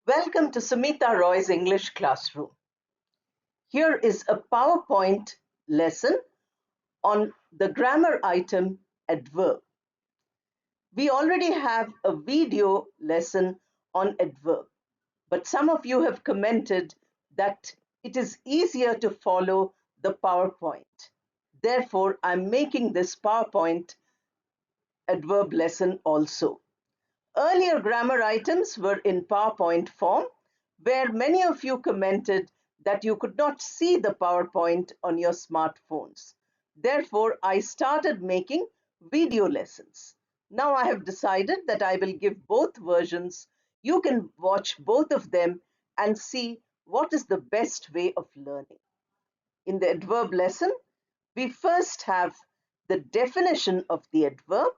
Welcome to Sumita Roy's English classroom. Here is a PowerPoint lesson on the grammar item adverb. We already have a video lesson on adverb, but some of you have commented that it is easier to follow the PowerPoint. Therefore, I'm making this PowerPoint adverb lesson also. Earlier grammar items were in PowerPoint form, where many of you commented that you could not see the PowerPoint on your smartphones. Therefore, I started making video lessons. Now I have decided that I will give both versions. You can watch both of them and see what is the best way of learning. In the adverb lesson, we first have the definition of the adverb,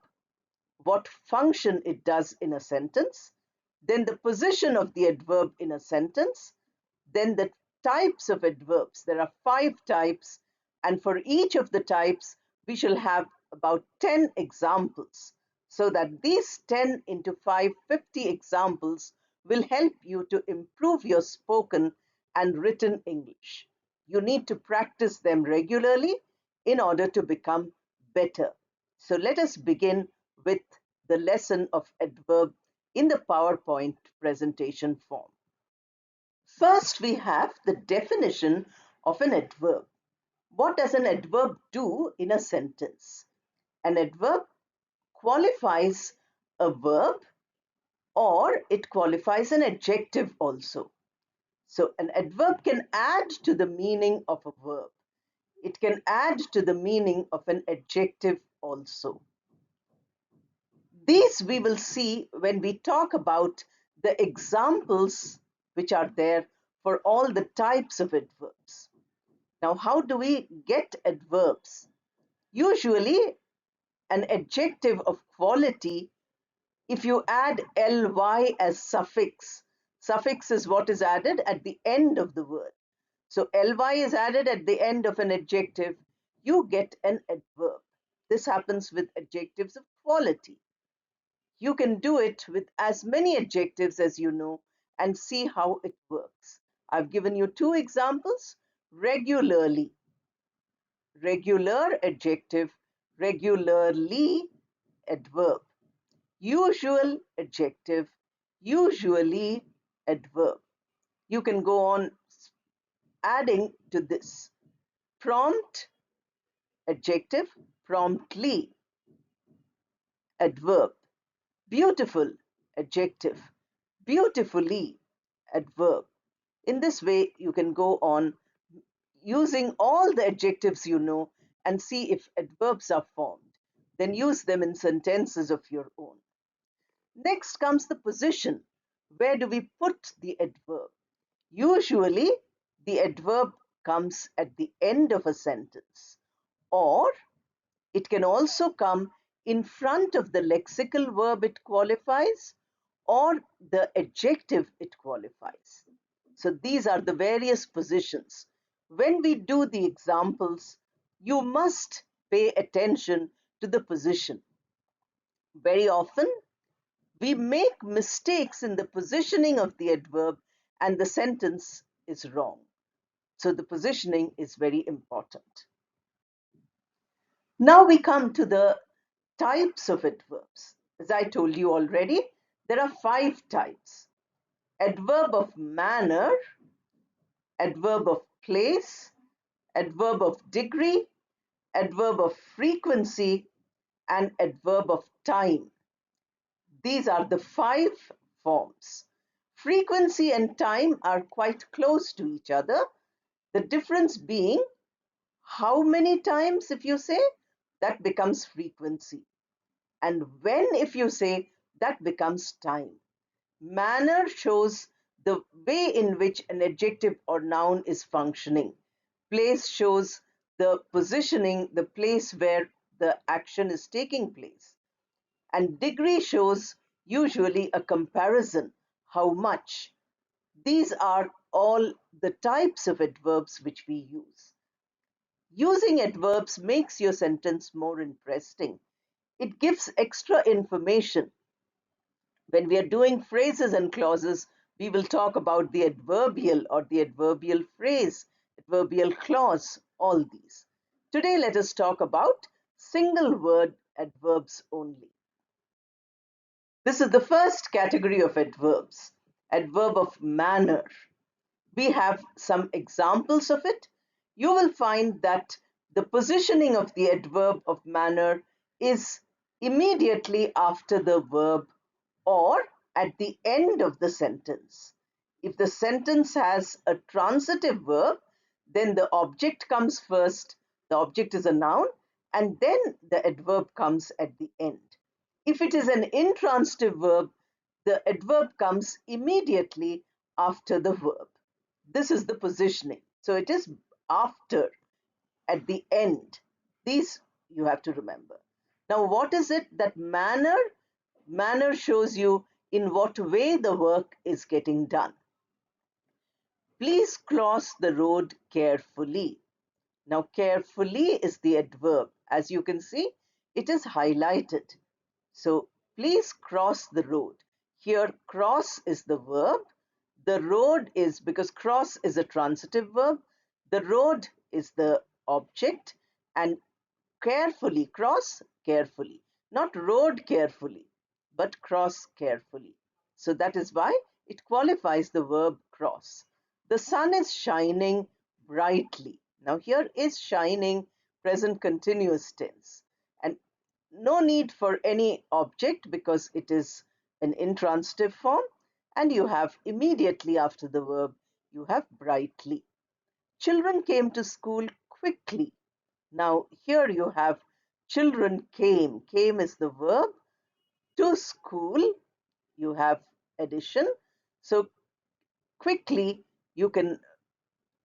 what function it does in a sentence, then the position of the adverb in a sentence, then the types of adverbs. There are 5 types, and for each of the types, we shall have about 10 examples, so that these 10 into 5, 50 examples will help you to improve your spoken and written English. You need to practice them regularly in order to become better. So let us begin with the lesson of adverb in the PowerPoint presentation form. First, we have the definition of an adverb. What does an adverb do in a sentence? An adverb qualifies a verb or it qualifies an adjective also. So an adverb can add to the meaning of a verb. It can add to the meaning of an adjective also. These we will see when we talk about the examples which are there for all the types of adverbs. Now, how do we get adverbs? Usually, an adjective of quality, if you add ly as suffix, suffix is what is added at the end of the word. So ly is added at the end of an adjective, you get an adverb. This happens with adjectives of quality. You can do it with as many adjectives as you know and see how it works. I've given you 2 examples. Regularly, regular adjective, regularly adverb. Usual adjective, usually adverb. You can go on adding to this. Prompt adjective, promptly adverb. Beautiful adjective, beautifully adverb. In this way, you can go on using all the adjectives you know and see if adverbs are formed. Then use them in sentences of your own. Next comes the position. Where do we put the adverb? Usually, the adverb comes at the end of a sentence, or it can also come in front of the lexical verb it qualifies or the adjective it qualifies. So these are the various positions. When we do the examples, you must pay attention to the position. Very often, we make mistakes in the positioning of the adverb and the sentence is wrong. So the positioning is very important. Now we come to the types of adverbs. As I told you already, there are 5 types. Adverb of manner, adverb of place, adverb of degree, adverb of frequency, and adverb of time. These are the 5 forms. Frequency and time are quite close to each other. The difference being how many times, if you say, that becomes frequency. And when, if you say, that becomes time. Manner shows the way in which an adjective or noun is functioning. Place shows the positioning, the place where the action is taking place. And degree shows usually a comparison, how much. These are all the types of adverbs which we use. Using adverbs makes your sentence more interesting. It gives extra information. When we are doing phrases and clauses, We will talk about the adverbial or the adverbial phrase, adverbial clause, all these. Today, let us talk about single word adverbs only. This is the first category of adverbs, adverb of manner. We have some examples of it. You will find that the positioning of the adverb of manner is immediately after the verb or at the end of the sentence. If the sentence has a transitive verb, then the object comes first, the object is a noun, and then the adverb comes at the end. If it is an intransitive verb, the adverb comes immediately after the verb. This is the positioning. So it is after, at the end. These you have to remember. Now, what is it that manner? Manner shows you in what way the work is getting done. Please cross the road carefully. Now, carefully is the adverb. As you can see, it is highlighted. So, please cross the road. Here, cross is the verb. The road is, because cross is a transitive verb, the road is the object, and carefully, cross carefully, not road carefully, but cross carefully. So that is why it qualifies the verb cross. The sun is shining brightly. Now here is shining present continuous tense, and no need for any object because it is an intransitive form, and you have immediately after the verb, you have brightly. Children came to school quickly. Now here you have children came. Came is the verb. To school, you have addition. So quickly, you can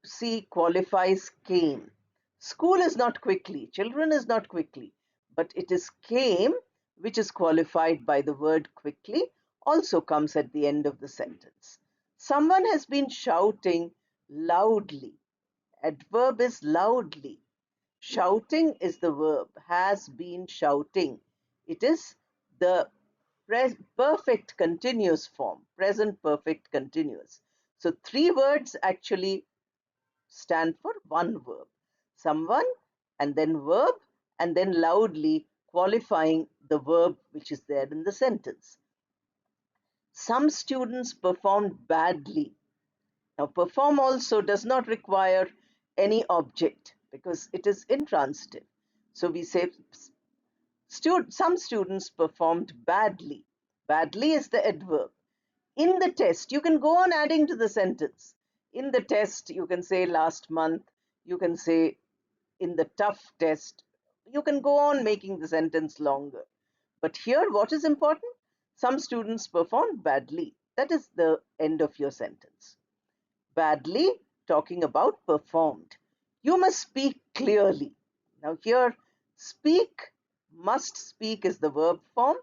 see qualifies came. School is not quickly. Children is not quickly. But it is came, which is qualified by the word quickly, also comes at the end of the sentence. Someone has been shouting loudly. Adverb is loudly. Shouting is the verb, has been shouting. It is the perfect continuous form, present perfect continuous. So three words actually stand for one verb. Someone, and then verb, and then loudly qualifying the verb which is there in the sentence. Some students performed badly. Now, perform also does not require any object because it is intransitive. So we say some students performed badly. Badly is the adverb. In the test, you can go on adding to the sentence. In the test, you can say last month, you can say in the tough test, you can go on making the sentence longer. But here, what is important? Some students performed badly. That is the end of your sentence. Badly, talking about performed. You must speak clearly. Now here, speak, must speak is the verb form.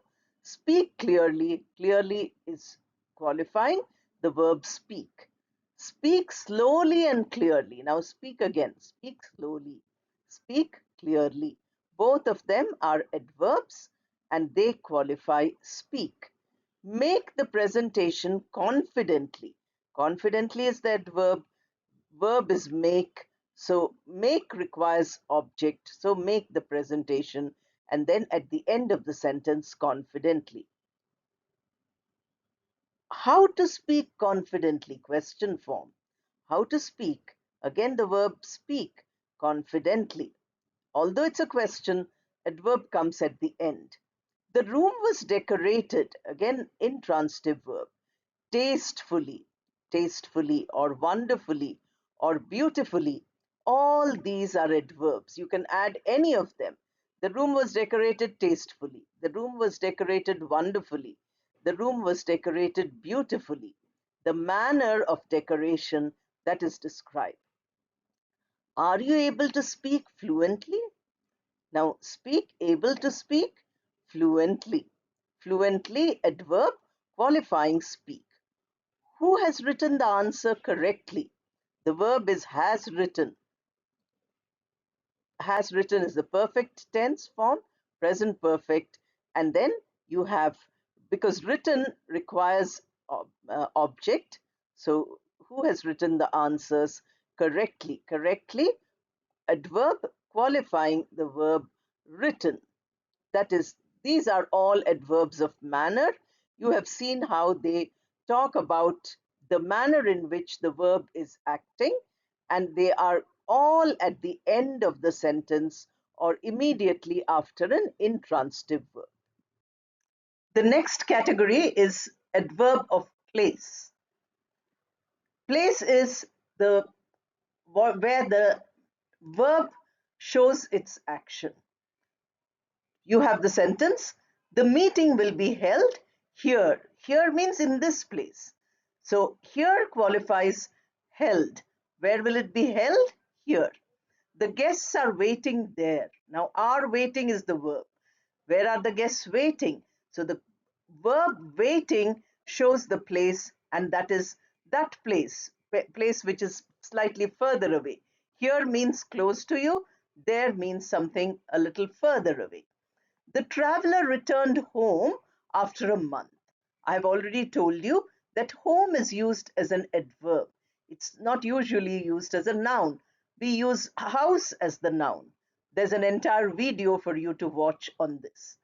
Speak clearly, clearly is qualifying the verb speak. Speak slowly and clearly. Now speak again, speak slowly, speak clearly. Both of them are adverbs and they qualify speak. Make the presentation confidently. Confidently is the adverb. Verb is make. So make requires object. So make the presentation, and then at the end of the sentence, confidently. How to speak confidently? Question form. How to speak? Again, the verb speak confidently. Although it's a question, adverb comes at the end. The room was decorated. Again, intransitive verb. Tastefully, tastefully, or wonderfully, or beautifully. All these are adverbs. You can add any of them. The room was decorated tastefully. The room was decorated wonderfully. The room was decorated beautifully. The manner of decoration that is described. Are you able to speak fluently? Now, speak, able to speak fluently. Fluently, adverb, qualifying speak. Who has written the answer correctly? The verb is has written. Has written is the perfect tense form, present perfect, and then you have, because written requires object, So who has written the answers correctly? Correctly, adverb qualifying the verb written. That is, these are all adverbs of manner. You have seen how they talk about the manner in which the verb is acting, and they are all at the end of the sentence or immediately after an intransitive verb. The next category is adverb of place. Place is the where the verb shows its action. You have the sentence, the meeting will be held here. Here means in this place. So here qualifies held. Where will it be held? Here. The guests are waiting there. Now are waiting is the verb. Where are the guests waiting? So the verb waiting shows the place, and that is that place, place which is slightly further away. Here means close to you, there means something a little further away. The traveler returned home after a month. I've already told you that home is used as an adverb. It's not usually used as a noun. We use house as the noun. There's an entire video for you to watch on this.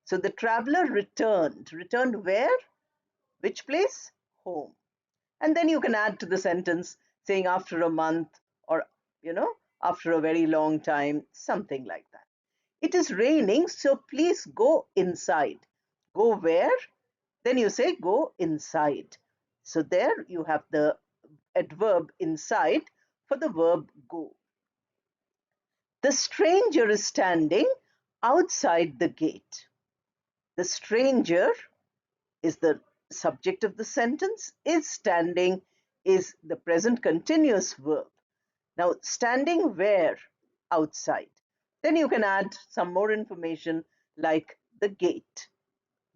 So the traveler returned. Returned where? Which place? Home. And then you can add to the sentence saying after a month, or, after a very long time, something like that. It is raining, so please go inside. Go where? Then you say go inside. So there you have the adverb inside for the verb go. The stranger is standing outside the gate. The stranger is the subject of the sentence. Is standing is the present continuous verb. Now, standing where? Outside. Then you can add some more information like the gate.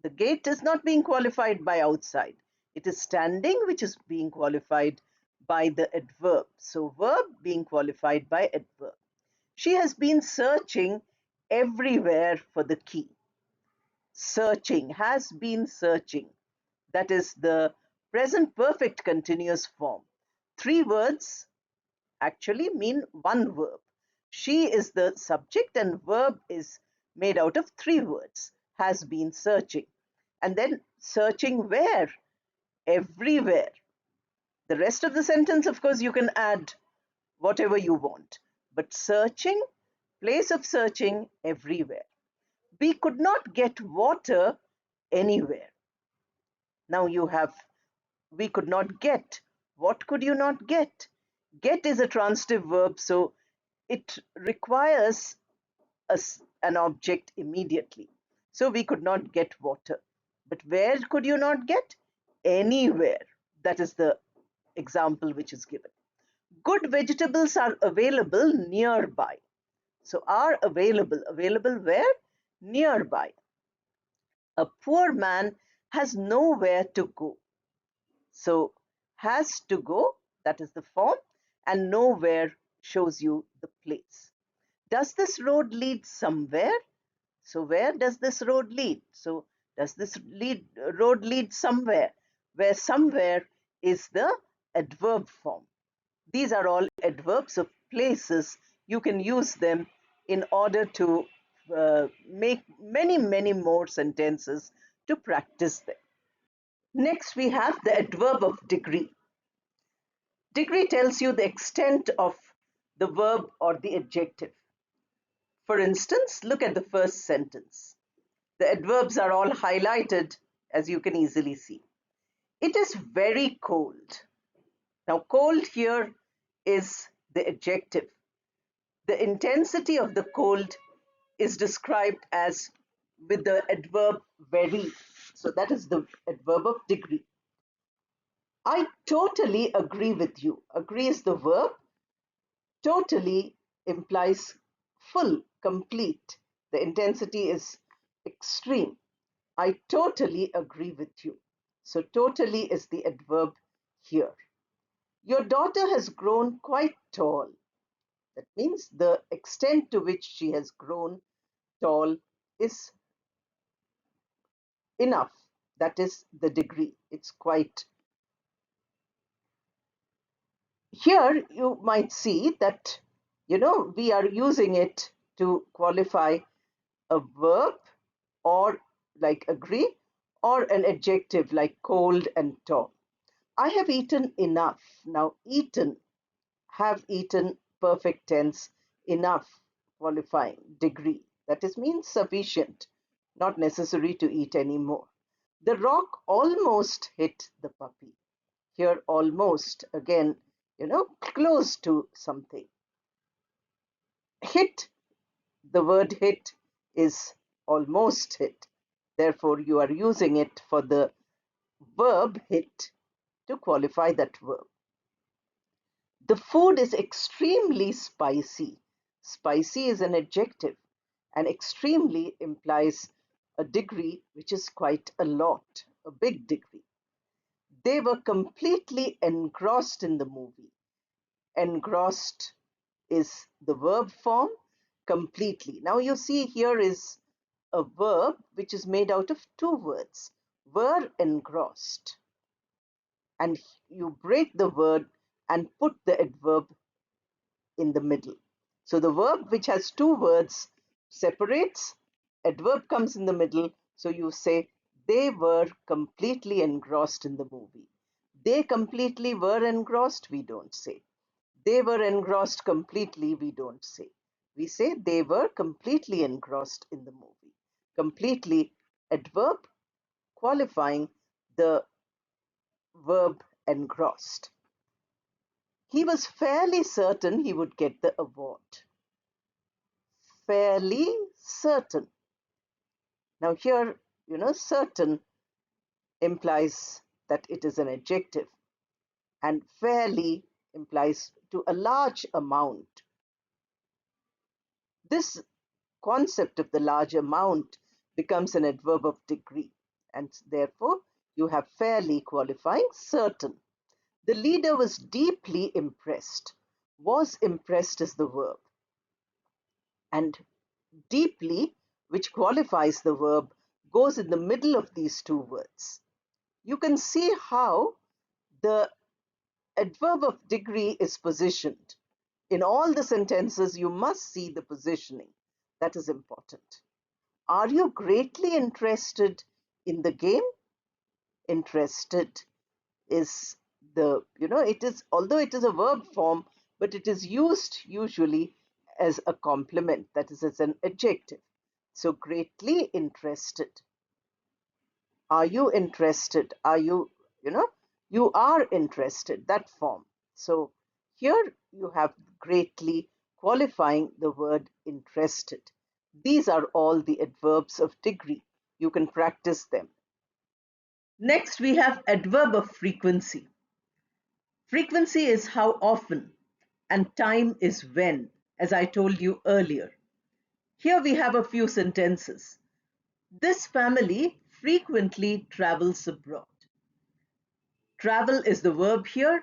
The gate is not being qualified by outside. It is standing which is being qualified by the adverb. So, verb being qualified by adverb. She has been searching everywhere for the key. Searching, has been searching. That is the present perfect continuous form. Three words actually mean one verb. She is the subject and verb is made out of three words. Has been searching. And then searching where? Everywhere. The rest of the sentence, of course, you can add whatever you want. But searching, place of searching, everywhere. We could not get water anywhere. Now you have, we could not get. What could you not get? Get is a transitive verb, so it requires an object immediately. So we could not get water. But where could you not get? Anywhere. That is the example which is given. Good vegetables are available nearby. So are available. Available where? Nearby. A poor man has nowhere to go. So has to go, that is the form, and nowhere shows you the place. Does this road lead somewhere? So where does this road lead? So does this road lead somewhere? Where somewhere is the adverb form. These are all adverbs of places. You can use them in order to make many, many more sentences to practice them. Next, we have the adverb of degree. Degree tells you the extent of the verb or the adjective. For instance, look at the first sentence. The adverbs are all highlighted, as you can easily see. It is very cold. Now, cold here is the adjective. The intensity of the cold is described as with the adverb very. So that is the adverb of degree. I totally agree with you. Agree is the verb. Totally implies full, complete. The intensity is extreme. I totally agree with you. So totally is the adverb here. Your daughter has grown quite tall. That means the extent to which she has grown tall is enough. That is the degree. It's quite Here you might see that, we are using it to qualify a verb, or like agree, or an adjective like cold and tall. I have eaten enough. Now, eaten, have eaten, perfect tense, enough, qualifying, degree. That is means sufficient, not necessary to eat anymore. The rock almost hit the puppy. Here, almost, again, close to something. Hit, the word hit is almost hit. Therefore, you are using it for the verb hit to qualify that verb. The food is extremely spicy. Spicy is an adjective, and extremely implies a degree which is quite a lot, a big degree. They were completely engrossed in the movie. Engrossed is the verb form, completely. Now you see here is a verb which is made out of two words, were engrossed. And you break the word and put the adverb in the middle. So the verb which has two words separates, adverb comes in the middle. So you say, they were completely engrossed in the movie. They completely were engrossed, we don't say. They were engrossed completely, we don't say. We say they were completely engrossed in the movie. Completely, adverb, qualifying the verb engrossed. He was fairly certain he would get the award. Fairly certain. Now here, certain implies that it is an adjective, and fairly implies to a large amount. This concept of the large amount becomes an adverb of degree, and therefore you have fairly qualifying certain. The leader was deeply impressed. Was impressed is the verb, and deeply, which qualifies the verb, goes in the middle of these two words. You can see how the adverb of degree is positioned. In all the sentences, you must see the positioning. That is important. Are you greatly interested in the game? Interested is it is, although it is a verb form, but it is used usually as a complement, that is, as an adjective. So, greatly interested. Are you interested? Are you, you are interested, that form. So, here you have greatly qualifying the word interested. These are all the adverbs of degree. You can practice them. Next, we have adverb of frequency. Frequency is how often, and time is when, as I told you earlier. Here we have a few sentences. This family frequently travels abroad. Travel is the verb here,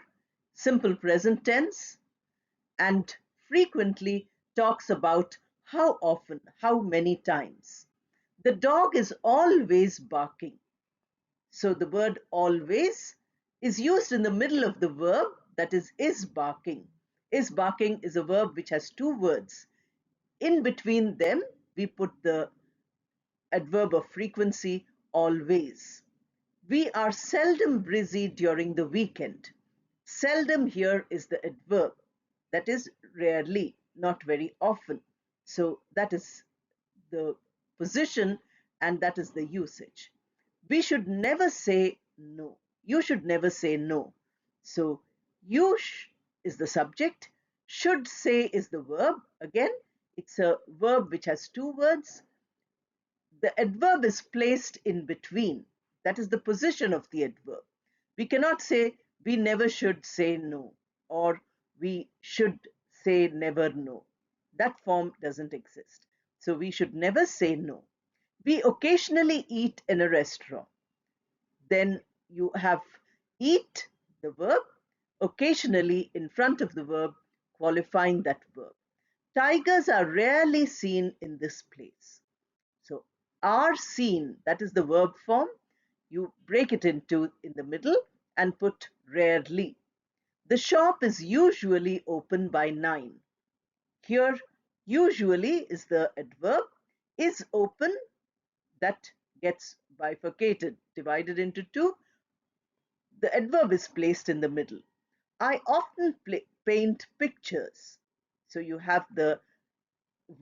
simple present tense, and frequently talks about how often, how many times. The dog is always barking. So the word always is used in the middle of the verb, that is barking. Is barking is a verb which has two words. In between them, we put the adverb of frequency, always. We are seldom busy during the weekend. Seldom here is the adverb. That is rarely, not very often. So that is the position, and that is the usage. We should never say no. You should never say no. So you is the subject. Should say is the verb. Again, it's a verb which has two words. The adverb is placed in between. That is the position of the adverb. We cannot say we never should say no, or we should say never no. That form doesn't exist. So we should never say no. We occasionally eat in a restaurant. Then you have eat, the verb, occasionally in front of the verb, qualifying that verb. Tigers are rarely seen in this place. So are seen, that is the verb form. You break it into in the middle and put rarely. The shop is usually open by 9. Here, usually is the adverb. Is open, that gets bifurcated, divided into two. The adverb is placed in the middle. I often paint pictures. So you have the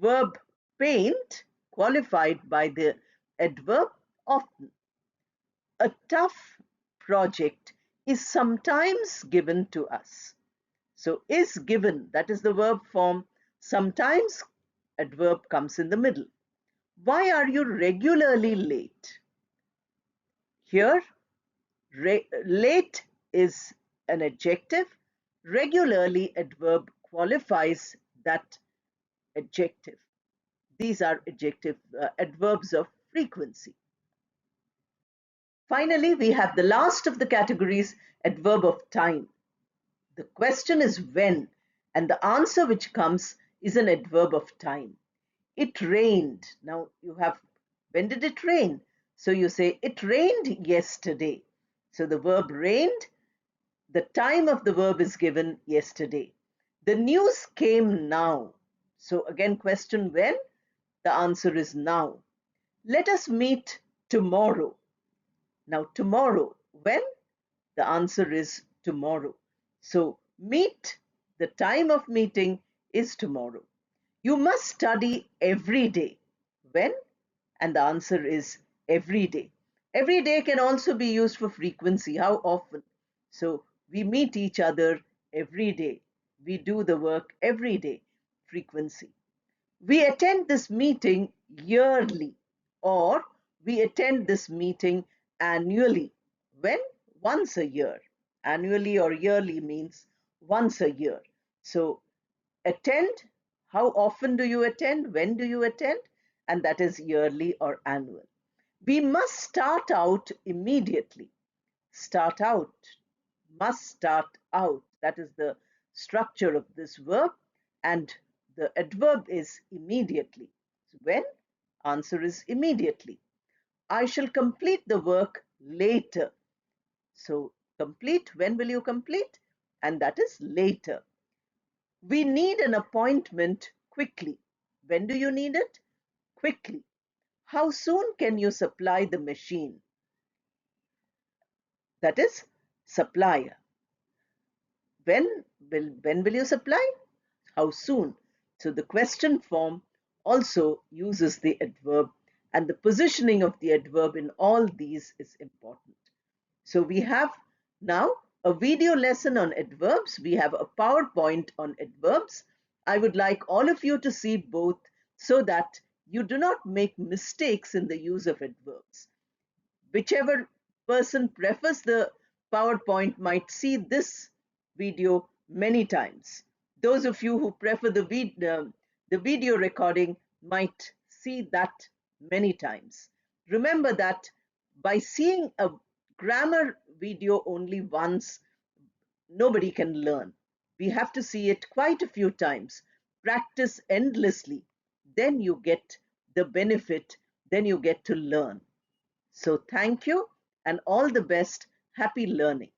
verb paint qualified by the adverb often. A tough project is sometimes given to us. So is given, that is the verb form. Sometimes adverb comes in the middle. Why are you regularly late? Here, late is an adjective. Regularly adverb qualifies that adjective. These are adverbs of frequency. Finally, we have the last of the categories, adverb of time. The question is when, and the answer which comes is an adverb of time. It rained. Now you have, when did it rain? So you say, it rained yesterday. So the verb rained, the time of the verb is given yesterday. The news came now. So again, question when? The answer is now. Let us meet tomorrow. Now, tomorrow, when? The answer is tomorrow. So, meet, the time of meeting is tomorrow. You must study every day. When? And the answer is every day. Every day can also be used for frequency. How often? So, we meet each other every day. We do the work every day. Frequency. We attend this meeting yearly, or we attend this meeting annually. When? Once a year. Annually or yearly means once a year. So attend, how often do you attend? When do you attend? And that is yearly or annual. We must start out immediately. Start out, must start out. That is the structure of this verb, and the adverb is immediately. When? Answer is immediately. I shall complete the work later. So complete, when will you complete? And that is later. We need an appointment quickly. When do you need it? Quickly. How soon can you supply the machine? That is supplier. When will you supply? How soon? So the question form also uses the adverb, and the positioning of the adverb in all these is important. So we have now a video lesson on adverbs. We have a PowerPoint on adverbs. I would like all of you to see both so that you do not make mistakes in the use of adverbs. Whichever person prefers the PowerPoint might see this video many times. Those of you who prefer the video recording might see that many times. Remember that by seeing a grammar video only once, nobody can learn. We have to see it quite a few times, practice endlessly. Then you get the benefit, then you get to learn. So thank you and all the best. Happy learning.